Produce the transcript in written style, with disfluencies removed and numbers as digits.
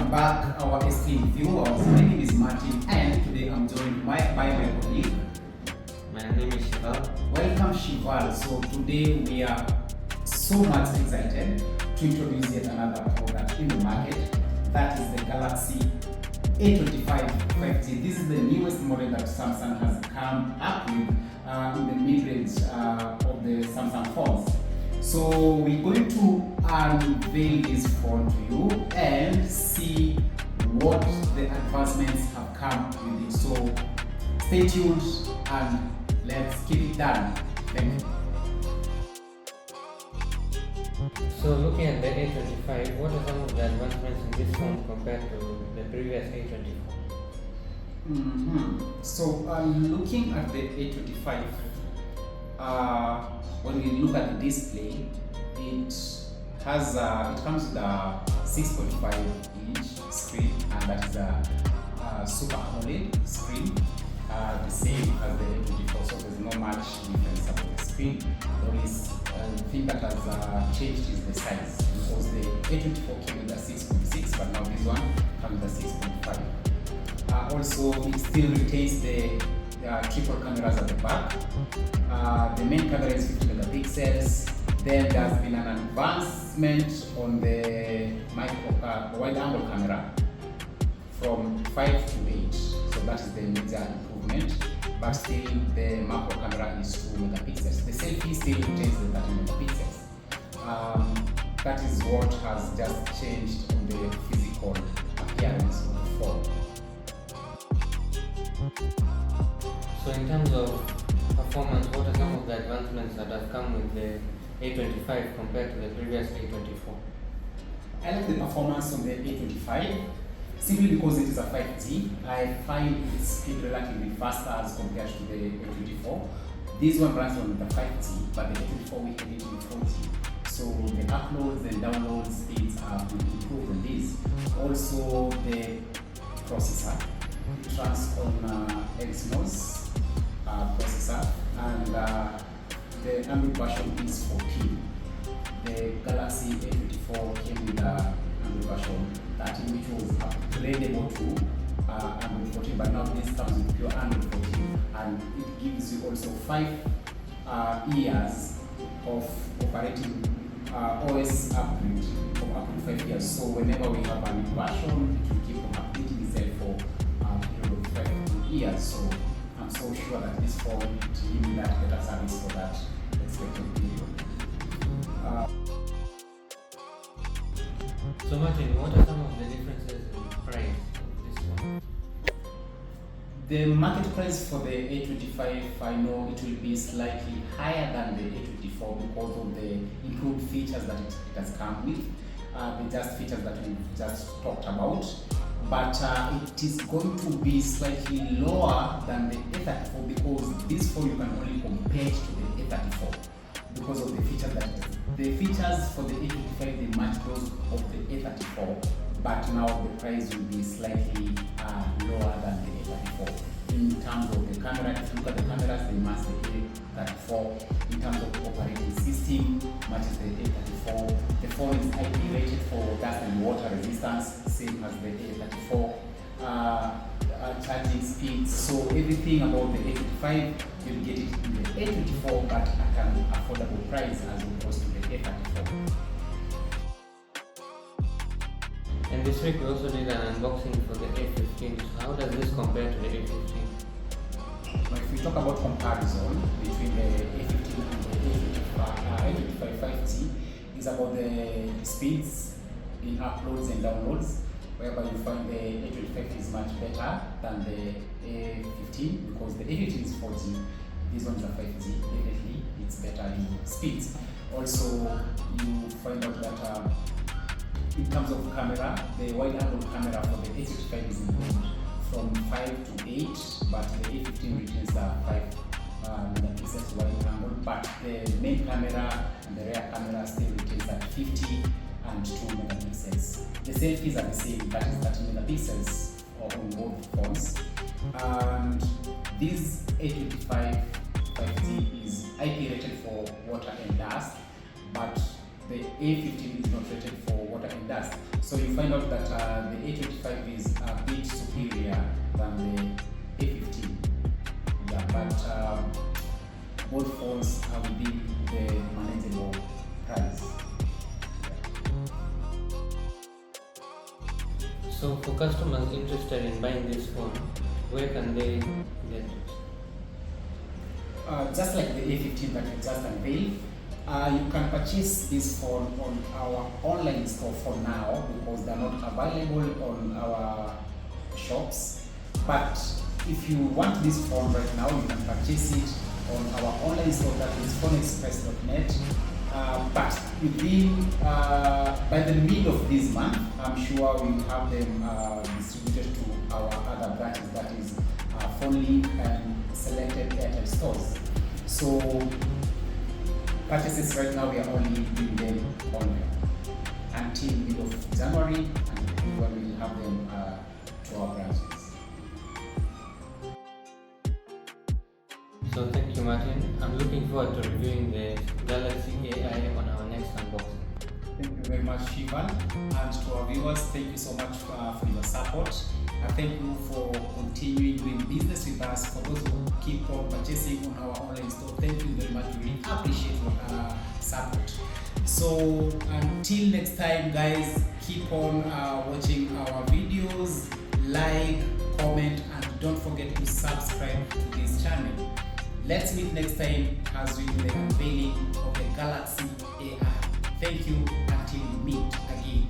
welcome back our esteemed viewers. My name is Martin and today I'm joined by my colleague. My name is Shival. Welcome Shival. So today we are so much excited to introduce yet another product in the market. That is the Galaxy A25 5G. This is the newest model that Samsung has come up with in the mid-range of the Samsung phones. So we're going to unveil this phone to you and see what the advancements have come with it. So stay tuned and let's get it done. Thank you. So looking at the A25, what are some of the advancements in this phone compared to the previous A24? So looking at the A25, when we look at the display, it comes with a 6.5-inch screen, and that is a Super AMOLED screen, the same as the A24. So there's not much difference about the screen. The only thing that has changed is the size, because the A24 came with a 6.6, but now this one comes with a 6.5. Also, it still retains the triple cameras at the back. The main camera is 50 megapixels. Then there's been an advancement on the wide-angle camera from 5 to 8. So that is the major improvement. But still, the macro camera is 2 megapixels. The selfie still retains the 30 megapixels. That is what has just changed on the physical appearance of the phone. So in terms of performance, what are some of the advancements that have come with the A25 compared to the previous A24? I like the performance on the A25 simply because it is a 5G. I find its speed relatively faster as compared to the A24. This one runs on the 5G, but the A24 we can it in 4G. So the uploads and download speeds have been improved on this. Also the processor. It runs on Exynos processor, and the Android version is 14. The Galaxy A24 came with the Android version 13, which was upgradable to Android 14, but now this comes with pure Android 14, and it gives you also 5 years of operating OS upgrade for up to 5 years. So whenever we have a new version, it will keep on updating itself for a period of 5 years. So I'm so sure that this phone will give me that better service for that expected period. So Martin, what are some of the differences in price of this one? The market price for the A25, I know it will be slightly higher than the A24 because of the improved features that it has come with, the just features that we've just talked about. But it is going to be slightly lower than the A34 because this phone you can only compare it to the A34 because of the features that it has. The features for the A25 they match those of the A34, but now the price will be slightly lower than the A34. In terms of the camera, if you look at the cameras, they match the A34. In terms of the operating system, matches the A34. The phone is IP rated for dust and water resistance, same as the A34. Charging speed, so everything about the A25 you'll get it in the A24, but at an affordable price as opposed to the A34. And this week we also did an unboxing for the A15. So how does this compare to the A15? If we talk about comparison between the A15 and the A25 5G, it's about the speeds in uploads and downloads, whereby you find the A25 is much better than the A15 because the A15 is 4G, this one is a 5G, definitely it's better in speeds. Also, you find out that in terms of camera, the wide-angle camera for the A25 is improved from 5 to 8, but the A15 retains the 5 megapixels wide-angle, but the main camera and the rear camera still retains at 50 and 2 megapixels. The selfies are the same, that is 30 megapixels on both phones. And this A25 5G is IP rated for water and dust, but the A15 is not rated for water and dust. So you find out that the A25 is a bit superior than the A15. Yeah, but both phones are within the manageable price. So for customers interested in buying this phone, where can they get it? Just like the A15 that we just unveiled, you can purchase this phone on our online store for now because they're not available on our shops. But if you want this phone right now, you can purchase it on our online store, that is phoneexpress.net. But within by the mid of this month, I'm sure we'll have them distributed to our other branches, that is Phonelink and selected Airtel stores. So purchases right now we are only doing them online until mid of January, and when we will have them to our branches. So thank you, Martin. I'm looking forward to reviewing the Galaxy AI on our next unboxing. Thank you very much, Shivan, and to our viewers, thank you so much for your support. I thank you for continuing doing business with us. For those who keep on purchasing on our online store, thank you very much. We really appreciate your support. So until next time, guys, keep on watching our videos, like, comment, and don't forget to subscribe to this channel. Let's meet next time as we do the unveiling of the Galaxy AI. Thank you until we meet again.